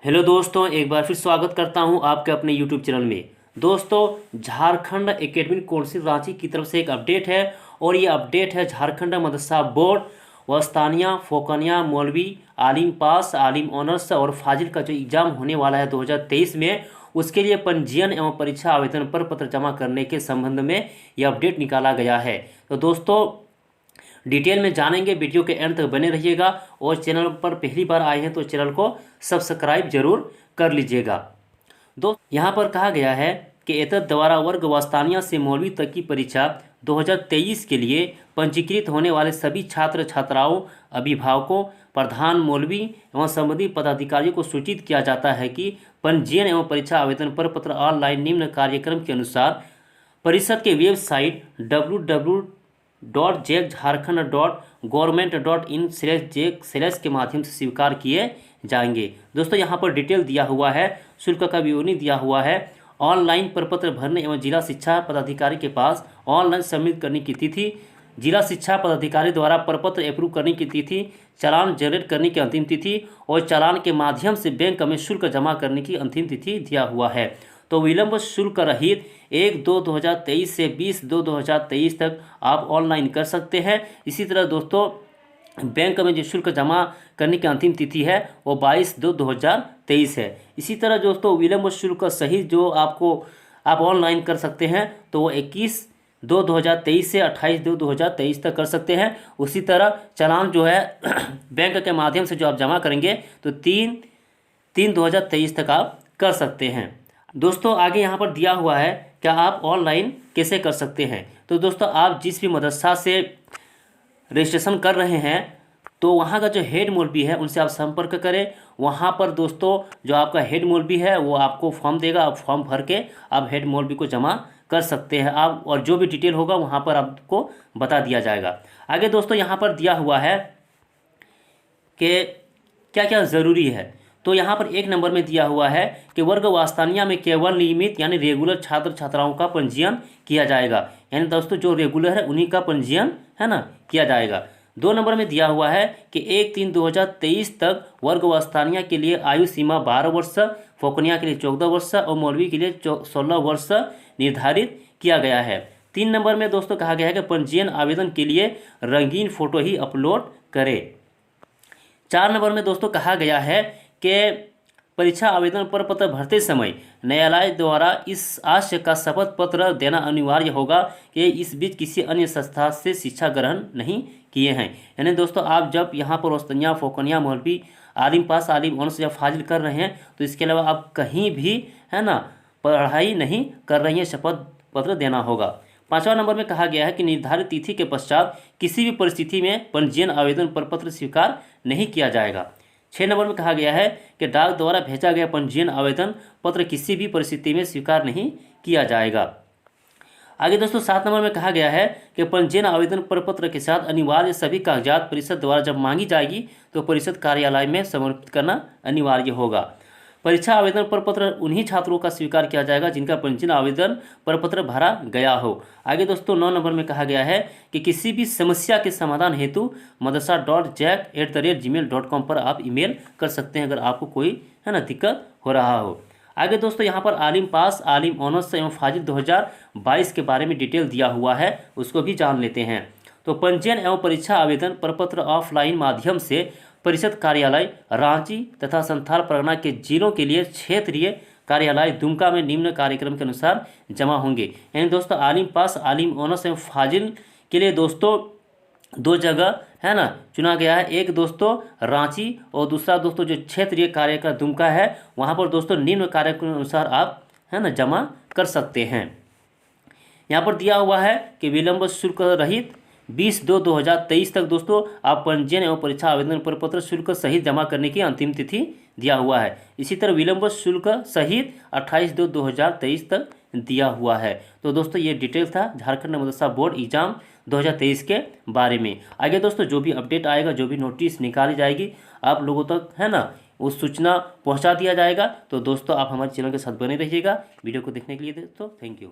Hello दोस्तों, एक बार फिर स्वागत करता हूं आपके अपने यूट्यूब चैनल में। दोस्तों, झारखंड एकेडमिक काउंसिल रांची की तरफ से एक अपडेट है और ये अपडेट है झारखंड मदरसा बोर्ड वस्तानिया, फोकनिया, मौलवी, आलिम पास, आलिम ऑनर्स और फाजिल का जो एग्ज़ाम होने वाला है 2023 में, उसके लिए पंजीयन एवं परीक्षा आवेदन पर पत्र जमा करने के संबंध में यह अपडेट निकाला गया है। तो दोस्तों, डिटेल में जानेंगे, वीडियो के एंड तक बने रहिएगा और चैनल पर पहली बार आए हैं तो चैनल को सब्सक्राइब जरूर कर लीजिएगा। यहाँ पर कहा गया है कि एतद द्वारा वर्ग वस्तानिया से मौलवी तक की परीक्षा 2023 के लिए पंजीकृत होने वाले सभी छात्र छात्राओं, अभिभावकों, प्रधान मौलवी एवं संबंधित पदाधिकारियों को सूचित किया जाता है कि पंजीयन एवं परीक्षा आवेदन पर पत्र ऑनलाइन निम्न कार्यक्रम के अनुसार परिषद के वेबसाइट www.jharkhand.government.in/jek/ के माध्यम से स्वीकार किए जाएंगे। दोस्तों, यहाँ पर डिटेल दिया हुआ है, शुल्क का विवरणी दिया हुआ है। ऑनलाइन प्रपत्र भरने एवं जिला शिक्षा पदाधिकारी के पास ऑनलाइन सबमिट करने की तिथि, जिला शिक्षा पदाधिकारी द्वारा प्रपत्र अप्रूव करने की तिथि, चालान जनरेट करने की अंतिम तिथि और चालान के माध्यम से बैंक में शुल्क जमा करने की अंतिम तिथि दिया हुआ है। तो विलंब शुल्क रहित 1/2/2023 से 20/2/2023 तक आप ऑनलाइन कर सकते हैं। इसी तरह दोस्तों, बैंक में जो शुल्क जमा करने की अंतिम तिथि है वो 22/2/2023 है। इसी तरह दोस्तों, विलंब शुल्क सहित जो आप ऑनलाइन कर सकते हैं तो वो 21/2/2023 से 28/2/2023 तक कर सकते हैं। उसी तरह चालान जो है बैंक के माध्यम से जो आप जमा करेंगे तो 3/3/2023 तक आप कर सकते हैं। दोस्तों, आगे यहाँ पर दिया हुआ है क्या आप ऑनलाइन कैसे कर सकते हैं। तो दोस्तों, आप जिस भी मदरसा से रजिस्ट्रेशन कर रहे हैं तो वहाँ का जो हेड मौलवी है उनसे आप संपर्क करें। वहाँ पर दोस्तों जो आपका हेड मौलवी है वो आपको फॉर्म देगा, आप फॉर्म भर के आप हेड मौलवी को जमा कर सकते हैं आप, और जो भी डिटेल होगा वहाँ पर आपको बता दिया जाएगा। आगे दोस्तों, यहाँ पर दिया हुआ है कि क्या क्या ज़रूरी है। तो यहाँ पर 1 नंबर में दिया हुआ है कि वर्ग वास्तानिया में केवल नियमित यानी रेगुलर छात्र छात्राओं का पंजीयन किया जाएगा। यानी दोस्तों जो रेगुलर है उन्हीं का पंजीयन है ना किया जाएगा। 2 नंबर में दिया हुआ है कि 1/3/2023 तक वर्ग वास्तानिया के लिए आयु सीमा 12 वर्ष, फोकनिया के लिए 14 वर्ष और मौलवी के लिए 16 वर्ष निर्धारित किया गया है। 3 नंबर में दोस्तों कहा गया है कि पंजीयन आवेदन के लिए रंगीन फोटो ही अपलोड करें। 4 नंबर में दोस्तों कहा गया है कि परीक्षा आवेदन पर पत्र भरते समय न्यायालय द्वारा इस आशय का शपथ पत्र देना अनिवार्य होगा कि इस बीच किसी अन्य संस्था से शिक्षा ग्रहण नहीं किए हैं। यानी दोस्तों, आप जब यहाँ पर वस्तानिया, फोकनिया, मौलवी, आलिम पास, आलिम ऑनर्स या फाजिल कर रहे हैं तो इसके अलावा आप कहीं भी है ना पढ़ाई नहीं कर रही हैं, शपथ पत्र देना होगा। 5वां नंबर में कहा गया है कि निर्धारित तिथि के पश्चात किसी भी परिस्थिति में पंजीयन आवेदन पर पत्र स्वीकार नहीं किया जाएगा। 6 नंबर में कहा गया है कि डाक द्वारा भेजा गया पंजीयन आवेदन पत्र किसी भी परिस्थिति में स्वीकार नहीं किया जाएगा। आगे दोस्तों 7 नंबर में कहा गया है कि पंजीयन आवेदन पर पत्र के साथ अनिवार्य सभी कागजात परिषद द्वारा जब मांगी जाएगी तो परिषद कार्यालय में समर्पित करना अनिवार्य होगा। परीक्षा आवेदन पर पत्र उन्हीं छात्रों का स्वीकार किया जाएगा जिनका पंजीयन आवेदन पर पत्र भरा गया हो। आगे दोस्तों 9 नंबर में कहा गया है कि किसी भी समस्या के समाधान हेतु madrasa.jak@gmail.com पर आप ईमेल कर सकते हैं अगर आपको कोई है ना दिक्कत हो रहा हो। आगे दोस्तों यहाँ पर आलिम पास, आलिम ऑनर्स एवं फाजिल 2022 के बारे में डिटेल दिया हुआ है, उसको भी जान लेते हैं। तो पंजीयन एवं परीक्षा आवेदन प्रपत्र ऑफलाइन माध्यम से परिषद कार्यालय रांची तथा संथाल परगना के जिलों के लिए क्षेत्रीय कार्यालय दुमका में निम्न कार्यक्रम के अनुसार जमा होंगे। यानी दोस्तों आलिम पास, आलिम ऑनर्स एवं फाजिल के लिए दोस्तों 2 जगह है ना चुना गया है। एक दोस्तों रांची और दूसरा दोस्तों जो क्षेत्रीय कार्यक्रम दुमका है वहाँ पर दोस्तों निम्न कार्यक्रम के अनुसार आप है ना जमा कर सकते हैं। यहाँ पर दिया हुआ है कि विलंब शुल्क रहित 20/2/2023 तक दोस्तों आप पंजीयन एवं परीक्षा आवेदन पर पत्र शुल्क सहित जमा करने की अंतिम तिथि दिया हुआ है। इसी तरह विलंब शुल्क सहित 28/2/2023 तक दिया हुआ है। तो दोस्तों ये डिटेल था झारखंड मदरसा बोर्ड एग्जाम 2023 के बारे में। आगे दोस्तों जो भी अपडेट आएगा, जो भी नोटिस निकाली जाएगी आप लोगों तक है ना उस सूचना पहुंचा दिया जाएगा। तो दोस्तों आप हमारे चैनल के साथ बने रहिएगा। वीडियो को देखने के लिए दोस्तों थैंक यू।